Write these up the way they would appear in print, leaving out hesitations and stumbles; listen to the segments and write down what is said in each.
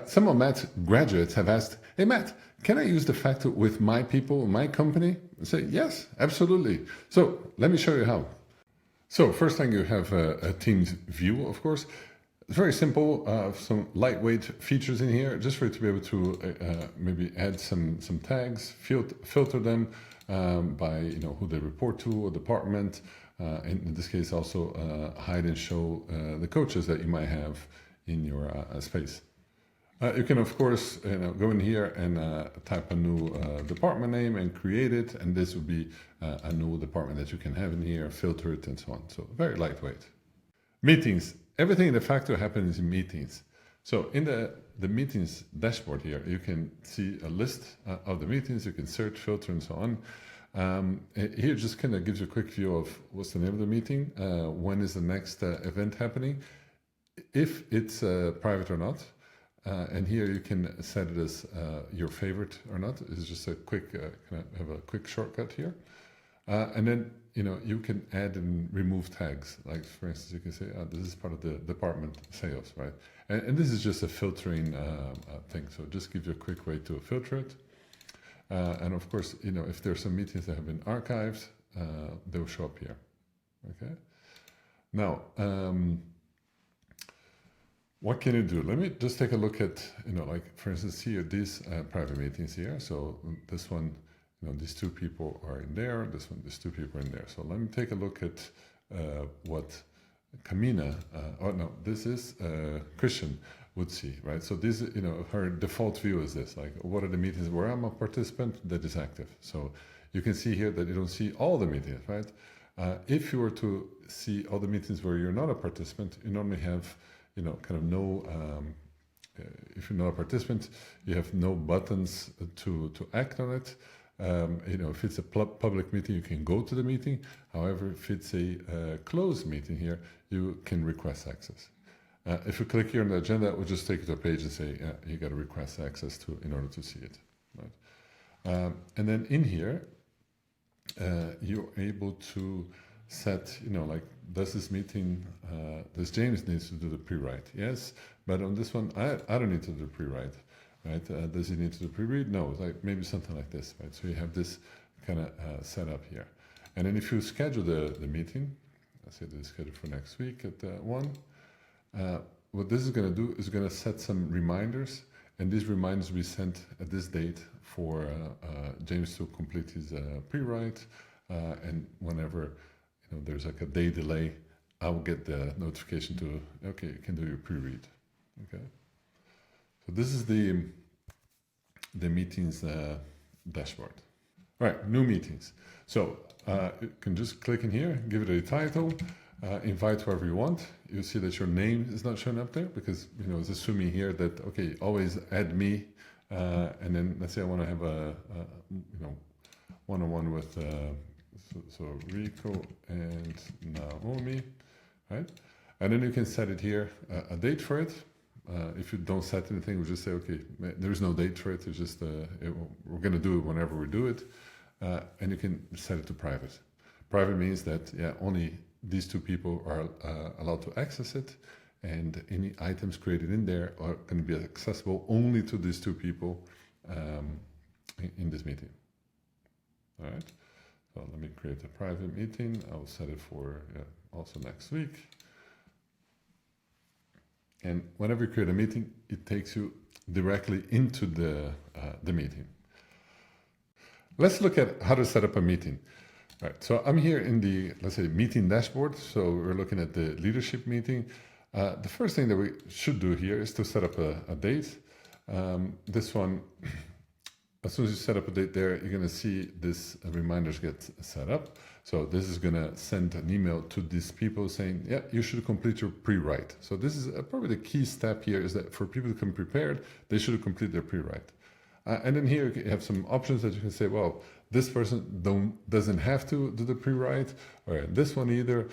Some of Matt's graduates have asked, hey Matt, can I use the factor with my people, my company? I say, yes, absolutely. So let me show you how. So first thing, you have a Teams view, of course. It's very simple, some lightweight features in here, just for you to be able to maybe add some tags, filter them by who they report to or department. And in this case, also hide and show the coaches that you might have in your space. You can, of course, go in here and type a new department name and create it, and this would be a new department that you can have in here, filter it, and so on. So very lightweight. Meetings. Everything in the Factor happens in meetings. So in the meetings dashboard here, you can see a list of the meetings. You can search, filter, and so on. Here just kind of gives you a quick view of what's the name of the meeting, when is the next event happening, if it's private or not. And here you can set it as your favorite or not. It's just a quick, have a quick shortcut here. And then, you can add and remove tags. Like, for instance, you can say, this is part of the department sales, right? And this is just a filtering thing. So it just gives you a quick way to filter it. And of course, if there's some meetings that have been archived, they'll show up here, okay? Now, what can you do? Let me just take a look at, like, for instance, here, these private meetings here. So this one, these two people are in there, this one, these two people are in there. So let me take a look at what Kamina, this is Christian would see, right? So this, her default view is this, like, what are the meetings where I'm a participant that is active? So you can see here that you don't see all the meetings, right? If you were to see all the meetings where you're not a participant, you normally have, kind of no, if you're not a participant, you have no buttons to act on it. If it's a public meeting, you can go to the meeting. However, if it's a closed meeting here, you can request access. If you click here on the agenda, it will just take you to a page and say, you got to request access in order to see it. Right? And then in here, you're able to set, like, does this meeting, does James needs to do the pre-write? Yes, but on this one, I don't need to do the pre-write. Right? Does he need to do pre-read? No, like maybe something like this, right? So you have this kind of set up here. And then if you schedule the meeting, let's say this is scheduled for next week at 1, what this is going to do is going to set some reminders, and these reminders will be sent at this date for James to complete his pre-write, and whenever there's like a day delay, I will get the notification to, okay, you can do your pre-read, okay? So this is the meetings dashboard. All right, new meetings. So you can just click in here, give it a title, invite whoever you want. You'll see that your name is not showing up there because it's assuming here that, okay, always add me, and then let's say I want to have a one-on-one with so Rico and Naomi, right? And then you can set it here, a date for it. If you don't set anything, we'll just say, okay, there is no date for it. It's just we're going to do it whenever we do it, and you can set it to private. Private means that only these two people are allowed to access it, and any items created in there are going to be accessible only to these two people in this meeting. All right. So let me create a private meeting. I'll set it for also next week. And whenever you create a meeting, it takes you directly into the meeting. Let's look at how to set up a meeting. All right, so I'm here in the, let's say, meeting dashboard. So we're looking at the leadership meeting. The first thing that we should do here is to set up a date. This one, as soon as you set up a date there, you're going to see this reminders get set up. So this is going to send an email to these people saying, yeah, you should complete your pre-write. So this is probably the key step here, is that for people to come prepared, they should complete their pre-write. And then here you have some options that you can say, well, this person doesn't have to do the pre-write, or this one either.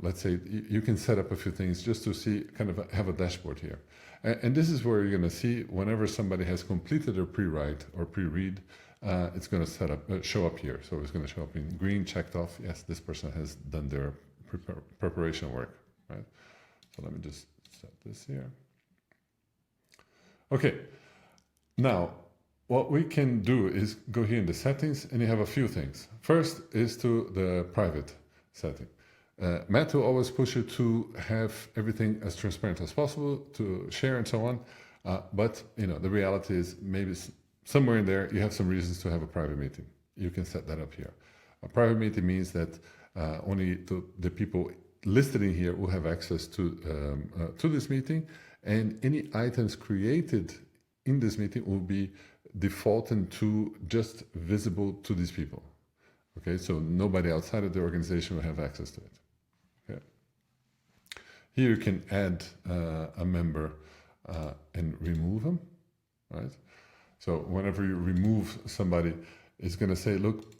Let's say you can set up a few things just to see, kind of have a dashboard here. And this is where you're going to see whenever somebody has completed their pre-write or pre-read, it's going to show up here. So it's going to show up in green, checked off. Yes, this person has done their preparation work, right? So let me just set this here. Okay, now what we can do is go here in the settings, and you have a few things. First is to the private setting. Matt will always push you to have everything as transparent as possible, to share and so on. But the reality is maybe somewhere in there you have some reasons to have a private meeting. You can set that up here. A private meeting means that only the people listed in here will have access to this meeting, and any items created in this meeting will be defaulted to just visible to these people. Okay, so nobody outside of the organization will have access to it. Okay. Here you can add a member and remove them, right? So whenever you remove somebody, it's going to say, look,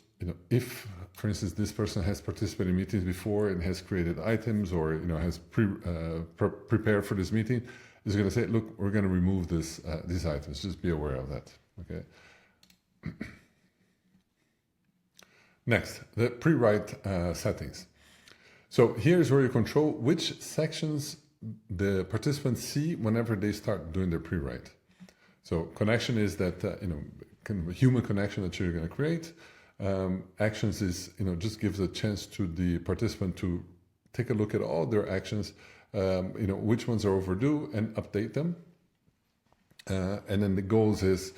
if, for instance, this person has participated in meetings before and has created items, or has prepared for this meeting, it's going to say, look, we're going to remove these items. Just be aware of that. Okay. Next, the pre-write settings. So here's where you control which sections the participants see whenever they start doing their pre-write. So connection is that kind of a human connection that you're going to create. Actions is just gives a chance to the participant to take a look at all their actions, which ones are overdue, and update them. And then the goals is,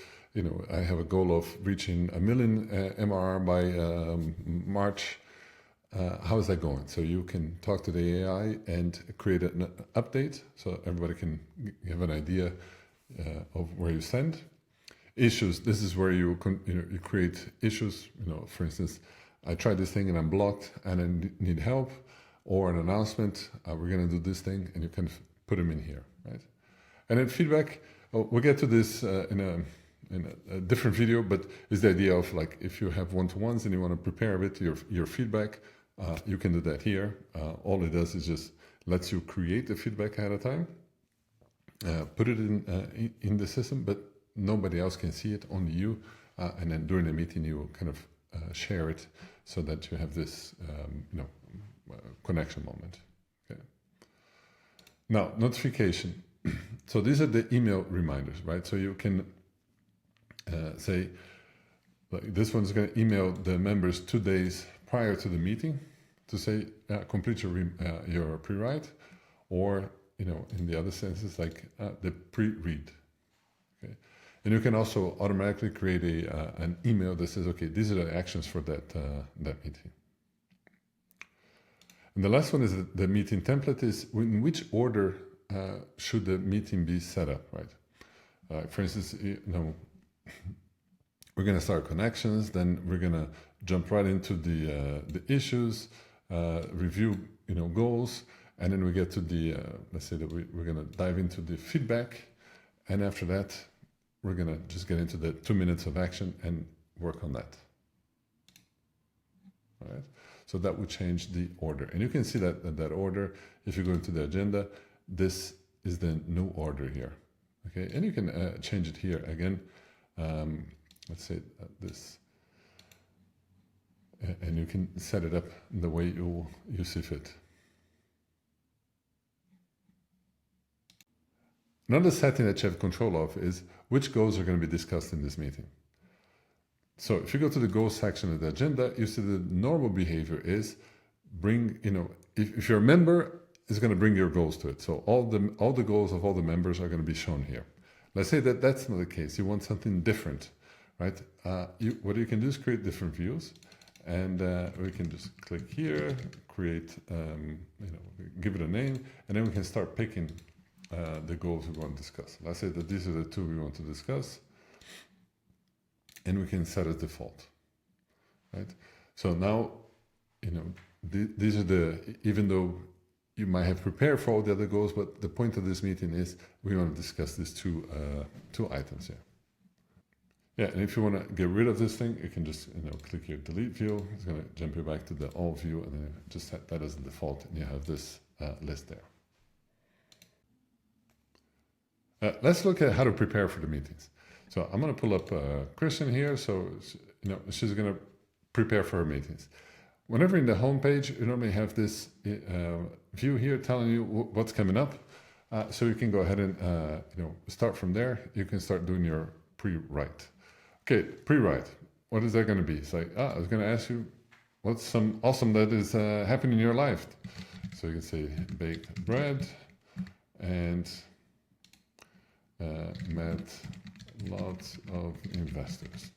I have a goal of reaching 1 million MRR by March. How is that going? So you can talk to the AI and create an update so everybody can have an idea of where you stand. Issues, this is where you create issues. For instance, I tried this thing and I'm blocked and I need help, or an announcement, we're going to do this thing, and you can put them in here, right? And then feedback, we'll get to this in a different video, but it's the idea of, like, if you have one-to-ones and you want to prepare a bit your feedback, you can do that here. All it does is just lets you create the feedback ahead of time, put it in the system, but nobody else can see it, only you. And then during the meeting, you will kind of share it so that you have this connection moment. Okay. Now, notification. So these are the email reminders, right? So you can say, like, this one's going to email the members 2 days prior to the meeting to say, complete your pre-write, or, in the other senses, like the pre-read. Okay. And you can also automatically create an email that says, okay, these are the actions for that meeting. And the last one is the meeting template is in which order should the meeting be set up, right? For instance, we're going to start connections, then we're going to jump right into the issues, review goals, and then we get to the let's say that we're going to dive into the feedback, and after that we're going to just get into the 2 minutes of action and work on that. All right. So that would change the order, and you can see that order if you go into the agenda. This is the new order here. Okay, and you can change it here again. Let's say this, and you can set it up the way you see fit. Another setting that you have control of is which goals are going to be discussed in this meeting. So if you go to the goals section of the agenda, you see the normal behavior is bring, if you're a member, it's going to bring your goals to it. So all the goals of all the members are going to be shown here. Let's say that that's not the case. You want something different, right? What you can do is create different views, and we can just click here, create, give it a name, and then we can start picking the goals we want to discuss. Let's say that these are the 2 we want to discuss, and we can set a default, right? So now, these are even though you might have prepared for all the other goals, but the point of this meeting is we want to discuss these two items here. Yeah, and if you want to get rid of this thing, you can just click your delete view. It's going to jump you back to the all view, and then just set that as the default, and you have this list there. Let's look at how to prepare for the meetings. So I'm going to pull up Kristen here. So she's going to prepare for her meetings. Whenever in the home page, you normally have this view here telling you what's coming up. So you can go ahead and start from there. You can start doing your pre-write. Okay, pre-write. What is that going to be? It's like, I was going to ask you, what's some awesome that is happening in your life? So you can say baked bread and met lots of investors.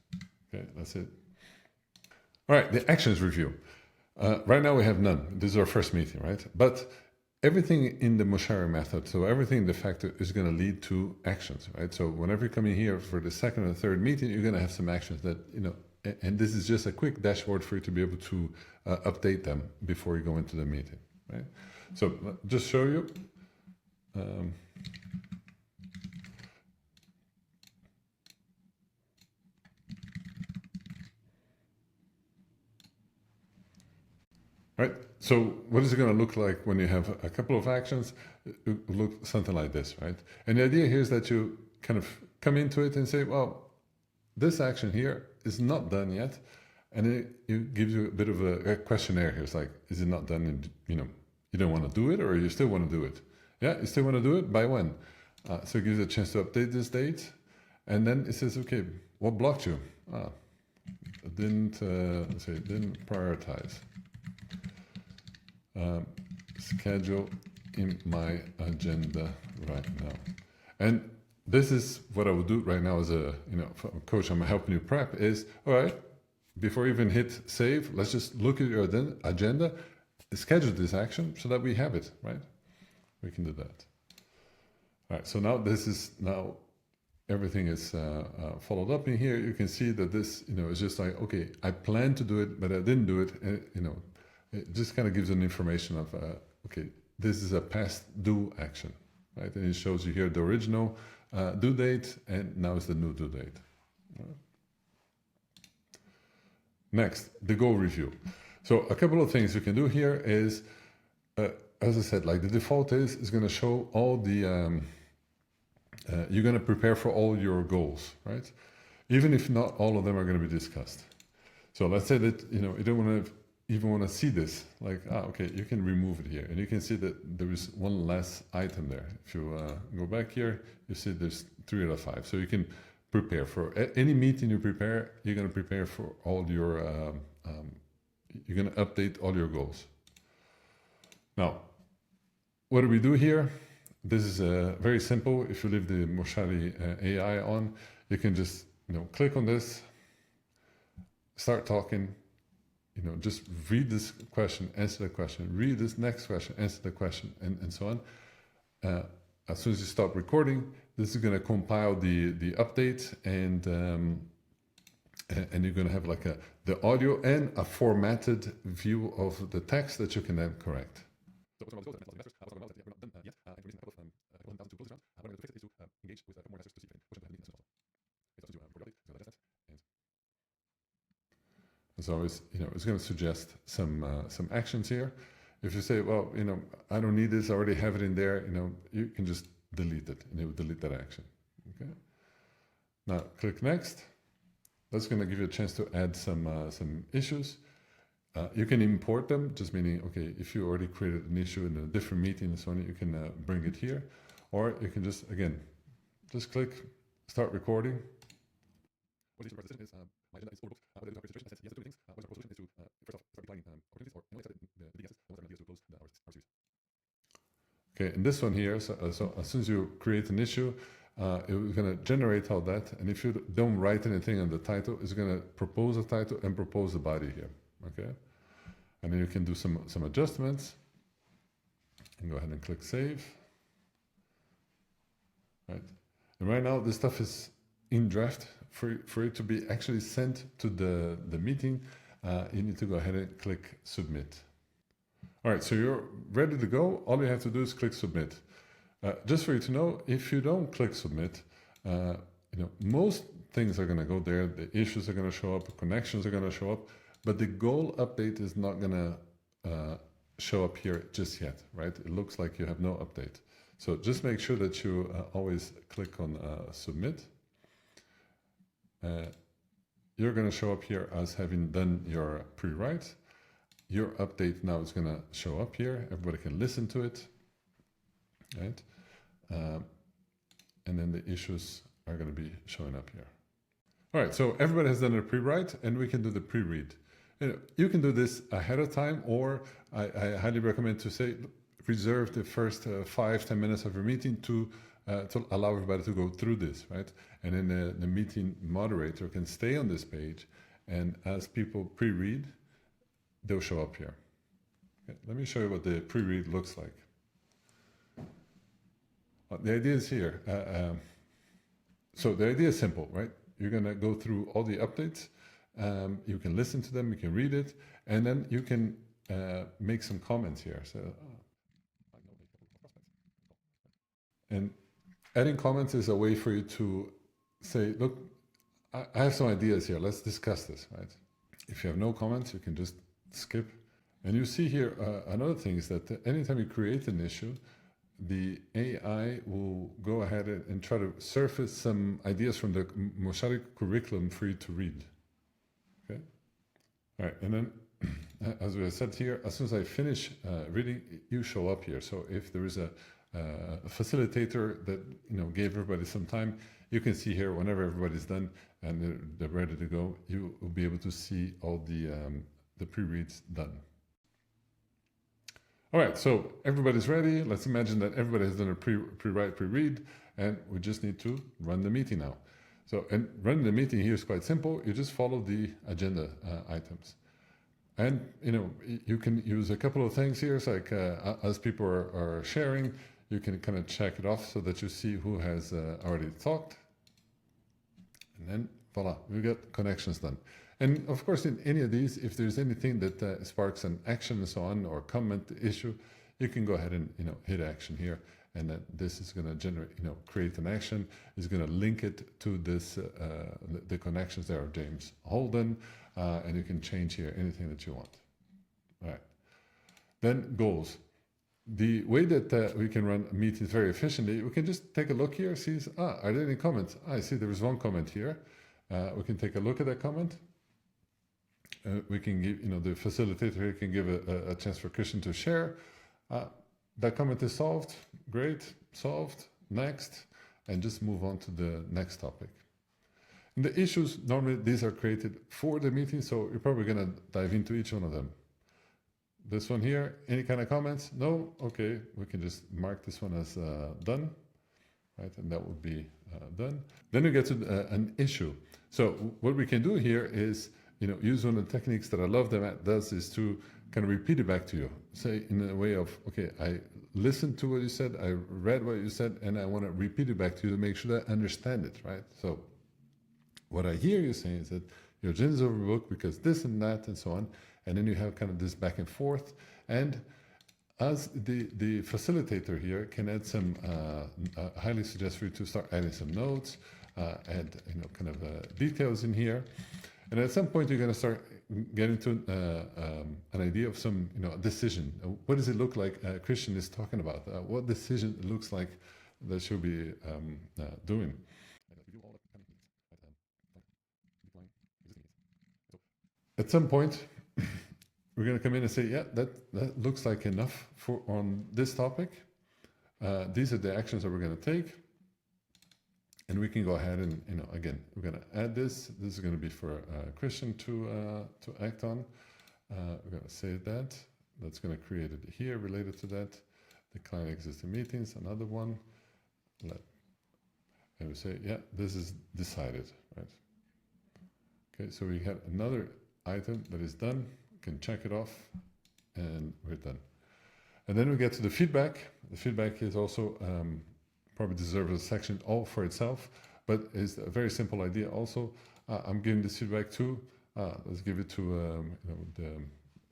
Okay, that's it. All right, the actions review. Right now we have none. This is our first meeting, right? But everything in the Mochary method, so everything in the factor is going to lead to actions, right? So whenever you come in here for the second or third meeting, you're going to have some actions that, and this is just a quick dashboard for you to be able to update them before you go into the meeting, right? So just show you. Right. So what is it going to look like when you have a couple of actions? It will look something like this, right? And the idea here is that you kind of come into it and say, well, this action here is not done yet. And it gives you a bit of a questionnaire here. It's like, is it not done? And, you don't want to do it, or you still want to do it? Yeah, you still want to do it? By when? So it gives you a chance to update this date. And then it says, okay, what blocked you? Didn't prioritize. Schedule in my agenda right now. And this is what I would do right now as a coach. I'm helping you prep is, all right, before you even hit save, let's just look at your agenda, schedule this action so that we have it, right? We can do that. All right, so now everything is followed up in here. You can see that this, is just like, okay, I planned to do it, but I didn't do it, it just kind of gives an information of, okay, this is a past due action, right? And it shows you here the original due date, and now it's the new due date. Right. Next, the goal review. So a couple of things you can do here is, as I said, like the default is going to show all the, you're going to prepare for all your goals, right? Even if not all of them are going to be discussed. So let's say that, you don't even want to see this, like, okay, you can remove it here. And you can see that there is one less item there. If you go back here, you see there's 3 out of 5. So you can prepare for any meeting you prepare, you're going to prepare for all your, you're going to update all your goals. Now, what do we do here? This is very simple. If you leave the Mochary AI on, you can just, click on this, start talking, just read this question, answer the question, read this next question, answer the question, and so on. As soon as you stop recording, this is going to compile the update, and you're going to have like the audio and a formatted view of the text that you can then correct. As always, it's going to suggest some actions here. If you say, well, I don't need this, I already have it in there, you can just delete it, and it will delete that action. Okay. Now click next. That's going to give you a chance to add some issues. You can import them, just meaning, okay, if you already created an issue in a different meeting and so on, you can bring it here, or you can just, again, just click start recording. What is your decision is my agenda is overbooked. What I do have registration says yes to 2 things. What is our solution is to first off start replying opportunities, or accept the DSs, and what's our ideas to close the hours series. Okay, and this one here, so as soon as you create an issue, it's going to generate all that, and if you don't write anything on the title, it's going to propose a title and propose the body here. Okay, and then you can do some adjustments, and go ahead and click save. Right, and right now this stuff is in draft. For it to be actually sent to the meeting, you need to go ahead and click submit. All right, so you're ready to go. All you have to do is click submit. Just for you to know, if you don't click submit, most things are going to go there. The issues are going to show up, connections are going to show up, but the goal update is not going to show up here just yet, right? It looks like you have no update. So just make sure that you always click on submit. You're going to show up here as having done your pre-write. Your update now is going to show up here. Everybody can listen to it, right? and then the issues are going to be showing up here. All right, so everybody has done a pre-write, and we can do the pre-read. You can do this ahead of time, or I highly recommend to say reserve the first 5-10 minutes of your meeting to allow everybody to go through this, right? And then the meeting moderator can stay on this page, and as people pre-read, they'll show up here. Okay, let me show you what the pre-read looks like. The idea is here. So the idea is simple, right? You're going to go through all the updates. You can listen to them, you can read it, and then you can make some comments here. So, and adding comments is a way for you to say, look, I have some ideas here. Let's discuss this, right? If you have no comments, you can just skip. And you see here, another thing is that anytime you create an issue, the AI will go ahead and try to surface some ideas from the Mochary curriculum for you to read. Okay? All right, and then, as we said here, as soon as I finish reading, you show up here. So if there is a facilitator that gave everybody some time, you can see here whenever everybody's done and they're ready to go, you will be able to see all the pre-reads done. All right, so everybody's ready. Let's imagine that everybody has done a pre-write, pre-read, and we just need to run the meeting now. So, and running the meeting here is quite simple. You just follow the agenda items. And, you can use a couple of things here. So like as people are sharing, you can kind of check it off so that you see who has already talked. And then, voila, we get connections done. And of course, in any of these, if there's anything that sparks an action and so on, or comment issue, you can go ahead and hit action here, and then this is going to generate, create an action. It's going to link it to this the connections there are James Holden, and you can change here anything that you want. All right. Then goals. The way that we can run meetings very efficiently, we can just take a look here, see, are there any comments? I see there is one comment here. We can take a look at that comment. We can give, the facilitator here can give a chance for Christian to share. That comment is solved. Great, solved. Next, and just move on to the next topic. And the issues, normally these are created for the meeting, so you're probably going to dive into each one of them. This one here, any kind of comments? No? Okay, we can just mark this one as done, right? And that would be done. Then we get to an issue. So what we can do here is, use one of the techniques that I love that does is to kind of repeat it back to you. Say in a way of, okay, I listened to what you said, I read what you said, and I want to repeat it back to you to make sure that I understand it, right? So what I hear you saying is that your agenda is overbooked because this and that and so on, and then you have kind of this back and forth. And as the facilitator here can add some, I highly suggest for you to start adding some notes, add kind of details in here. And at some point, you're going to start getting to an idea of some, decision. What does it look like Christian is talking about? What decision it looks like that she'll be doing? At some point, we're going to come in and say, yeah, that looks like enough for on this topic. These are the actions that we're going to take. And we can go ahead and, again, we're going to add this. This is going to be for Christian to act on. We're going to save that. That's going to create it here related to that. Decline existing meetings, another one. And we say, yeah, this is decided, right? Okay, so we have another item that is done. We can check it off, and we're done. And then we get to the feedback. The feedback is also probably deserves a section all for itself, but it's a very simple idea also. I'm giving this feedback to, let's give it to,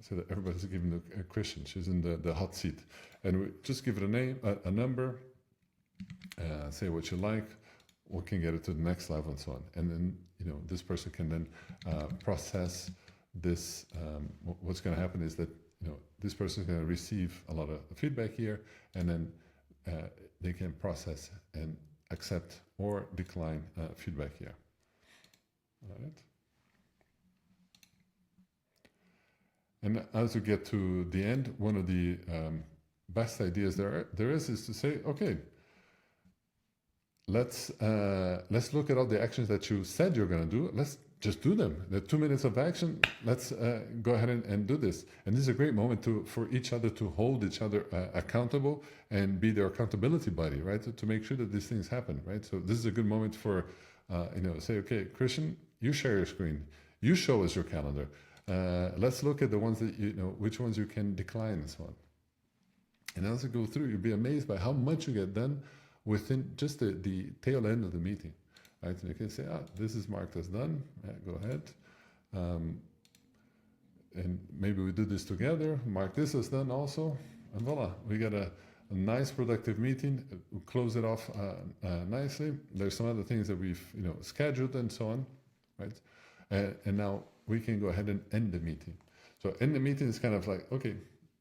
so that everybody's giving a Christian. She's in the hot seat. And we just give it a name, a number, say what you like, we can get it to the next level and so on. And then, this person can then process this. What's going to happen is that, this person is going to receive a lot of feedback here, and then they can process and accept or decline feedback here. All right. And as we get to the end, one of the best ideas there is to say, okay, let's look at all the actions that you said you're going to do. Let's just do them. The 2 minutes of action. Let's go ahead and do this. And this is a great moment for each other to hold each other accountable and be their accountability buddy, right? To make sure that these things happen, right? So this is a good moment for say, okay, Christian, you share your screen, you show us your calendar. Let's look at the ones that which ones you can decline and so on. And as you go through, you'll be amazed by how much you get done within just the tail end of the meeting. Right? And you can say, this is marked as done. Go ahead. And maybe we do this together. Mark this as done also. And voila, we got a nice productive meeting. We close it off nicely. There's some other things that we've scheduled and so on. Right? And now we can go ahead and end the meeting. So end the meeting is kind of like, okay,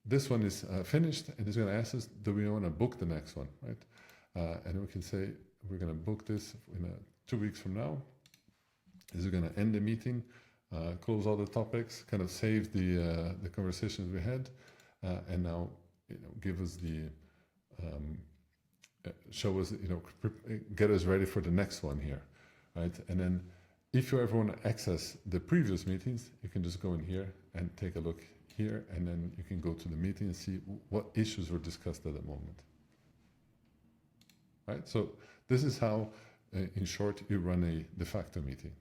this one is finished, and it's going to ask us, do we want to book the next one, right? And we can say, we're going to book this in 2 weeks from now. This is going to end the meeting, close all the topics, kind of save the conversations we had, and now give us the show us, get us ready for the next one here, right? And then if you ever want to access the previous meetings, you can just go in here and take a look here, and then you can go to the meeting and see what issues were discussed at the moment. Right? So this is how, in short, you run a de facto meeting.